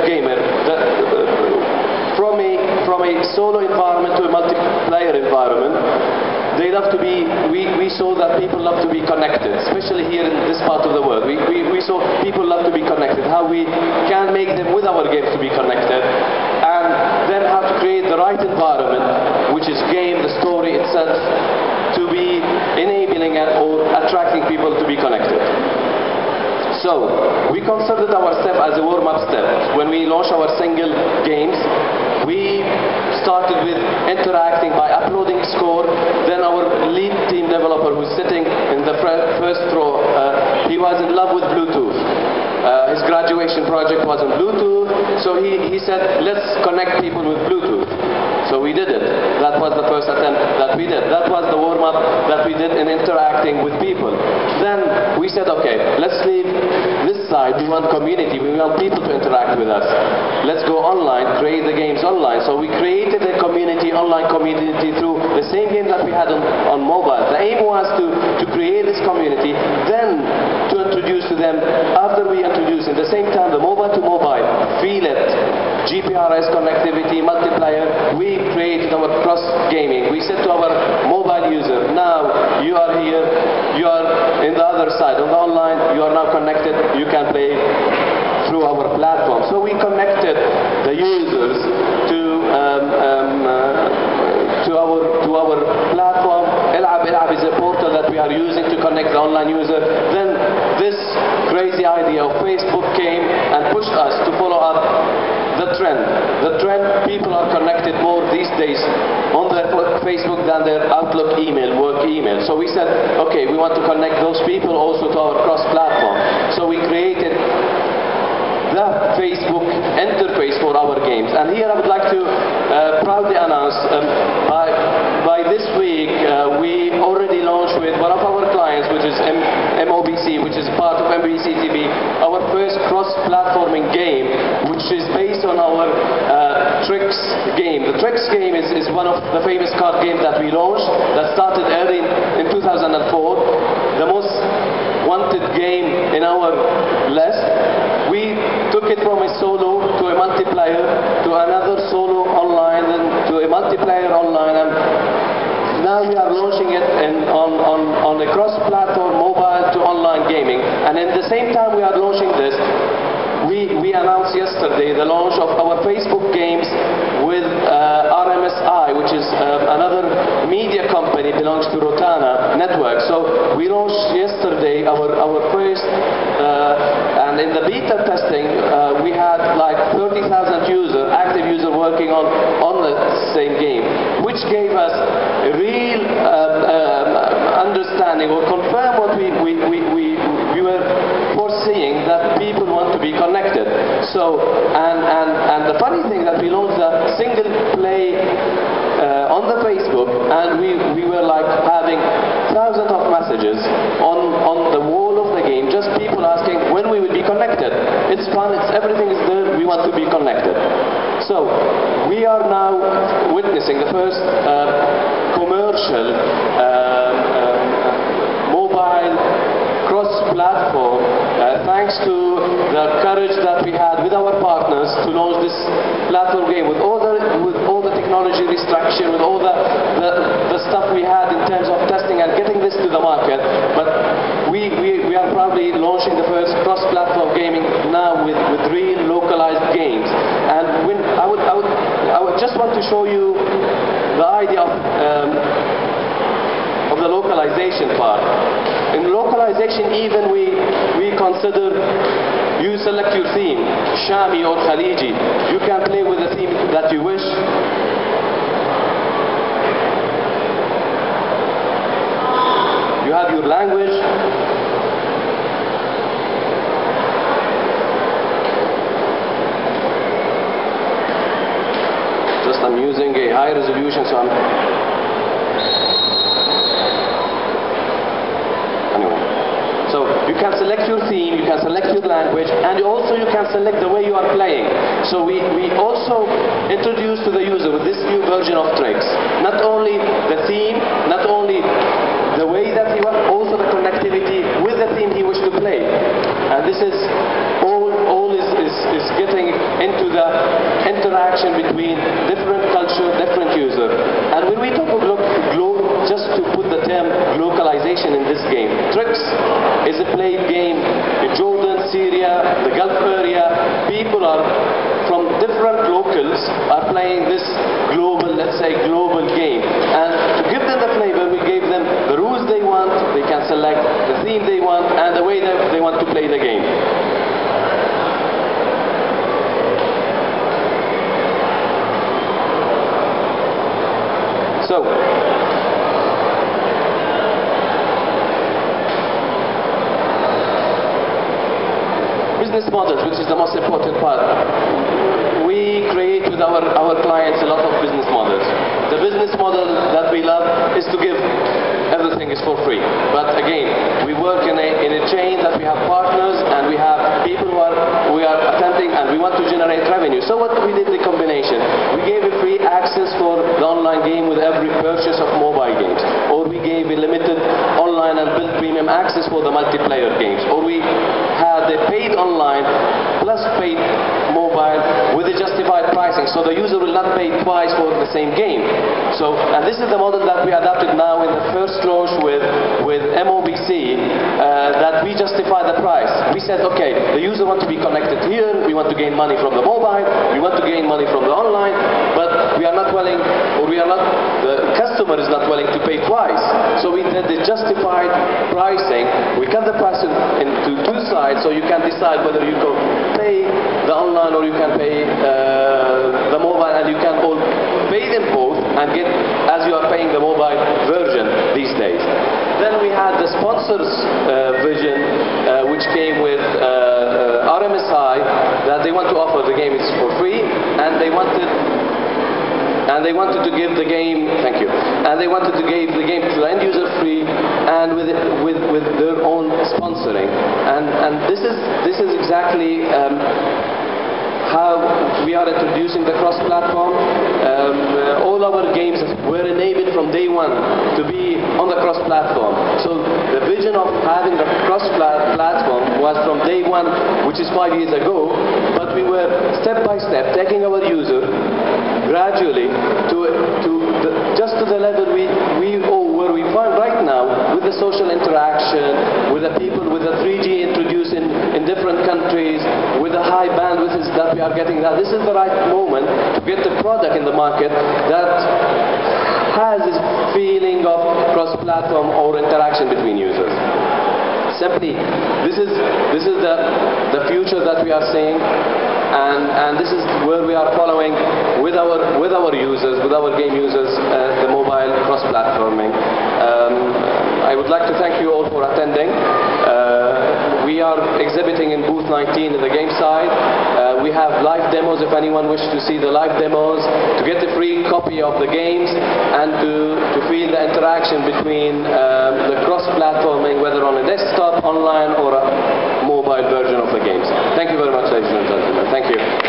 gamer, from a solo environment to a multiplayer environment, they love to be, we saw that people love to be connected, especially here in this part of the world. We saw people love to be connected, how we can make them with our games to be connected, and then how to create the right environment, which is game, the story itself, to be enabling or attracting people to be connected. So, we considered our step as a warm-up step. When we launched our single games, we started with interacting by uploading score. Then our lead team developer, who's sitting in the first row, he was in love with Bluetooth. His graduation project was on Bluetooth, so he said, let's connect people with Bluetooth. So we did it. That was the first attempt that we did. That was the warm-up that we did in interacting with people. Then we said, okay, let's leave this side. We want community. We want people to interact with us. Let's go online, create the games online. So we created a community, online community, through the same game that we had on mobile. The aim was to create this community, then to introduce to them, after we introduced, at the same time, the mobile-to-mobile, feel it, GPRS connectivity, multiplier, we created our cross-gaming. We said to our mobile user, now you are here, you are in the other side, on the online, you are now connected, you can play through our platform. So we connected the users to our platform. La'bah is a portal that we are using to connect the online user. Then this crazy idea of Facebook came and pushed us to follow up the trend. The trend, people are connected more these days on their Facebook than their Outlook email, work email. So we said, okay, we want to connect those people also to our cross-platform. So we created the Facebook interface for our games. And here I would like to proudly announce, by this week, we already launched with one of our clients, which is MOBC, which is part of MBC TV, our first cross-platforming game, which is based on our Tricks game. The Tricks game is one of the famous card games that we launched, that started early in 2004, the most wanted game in our list. We took it from a solo to a multiplayer, to another solo online, then to a multiplayer online, and now we are launching it on a cross-platform mobile to online gaming. And at the same time we are launching this, we announced yesterday the launch of our Facebook games with RMSI, which is another media company, belongs to Rotana Network. So we launched yesterday our first, and in the beta testing we had like 30,000 active users working on the same game, which gave us a real understanding, or confirm what we were foreseeing, that people want to be connected. So, and the funny thing that we launched the single play on the Facebook, and we were like having thousands of messages on the wall of the game, just people asking when we will be connected. It's fun, everything is there, we want to be connected. So, we are now witnessing the first commercial mobile cross-platform, thanks to the courage that we had with our partners to launch this platform game with all the technology restriction, with all the stuff we had in terms of testing and getting this to the market. But we are proudly launching the first cross-platform gaming now with real localized games. And when I would just want to show you the idea of the localization part. In localization, even we consider, you select your theme, Shami or Khaliji. You can play with the theme that you wish. You have your language. Just I'm using a high resolution, so So you can select your theme, you can select your language, and also you can select the way you are playing. So we also introduce to the user with this new version of Tricks, not only the theme, not only the way that he wants, also the connectivity with the theme he wishes to play. And this is all is is getting into the interaction between different culture, different user. And when we talk of just to put the term localization in this game, Tricks is a played game in Jordan, Syria, the Gulf area. People are from different locals are playing this global, let's say global game. And to give them the flavor, we gave them the rules they want, they can select the theme they want, and the way that they want to play the game. So, business models, which is the most important part. We create with our clients a lot of business models. The business model that we love is to give everything is for free. But again, we work in a chain that we have partners and we have people we are attending and we want to generate revenue. So what we did the combination. We gave a free access for the online game with every purchase of mobile games. Or we gave a limited online and built premium access for the multiplayer games. Or we had a paid online plus paid mobile with a justified pricing. So the user will not pay twice for the same game. So, and this is the model that we adopted now in the first launch with MOBC, that we justify the price. We said, okay, the user wants to be connected here, we want to gain money from the mobile, we want to gain money from the online, but we are not willing, or the customer is not willing to pay twice. So we did the justified pricing. We cut the price into two sides, so you can decide whether you can pay the online or you can pay the mobile, and you can all pay them both and get as you are paying the mobile version these days. Then we had the sponsors vision, which came with RMSI, that they want to offer the game for free, and they wanted to give the game, thank you, and they wanted to give the game to the end user free and with their own sponsoring, and this is exactly how we are introducing the cross-platform. All our games were enabled from day one to be on the cross-platform. So the vision of having the cross-platform was from day one, which is 5 years ago, but we were step by step taking our user gradually just to the level where we find right now, with the social interaction, with the people, with the 3G introduced in different countries, with the high bandwidth that we are getting now. This is the right moment to get the product in the market that has this feeling of cross-platform or interaction between users. Simply, this is the future that we are seeing, and this is where we are following with our users, with our game users, the mobile cross-platforming. I would like to thank you all for attending. We are exhibiting in booth 19 in the game side. We have live demos if anyone wishes to see the live demos, to get a free copy of the games, and to feel the interaction between the cross-platforming, whether on a desktop, online, or a mobile version of the games. Thank you very much, ladies and gentlemen. Thank you.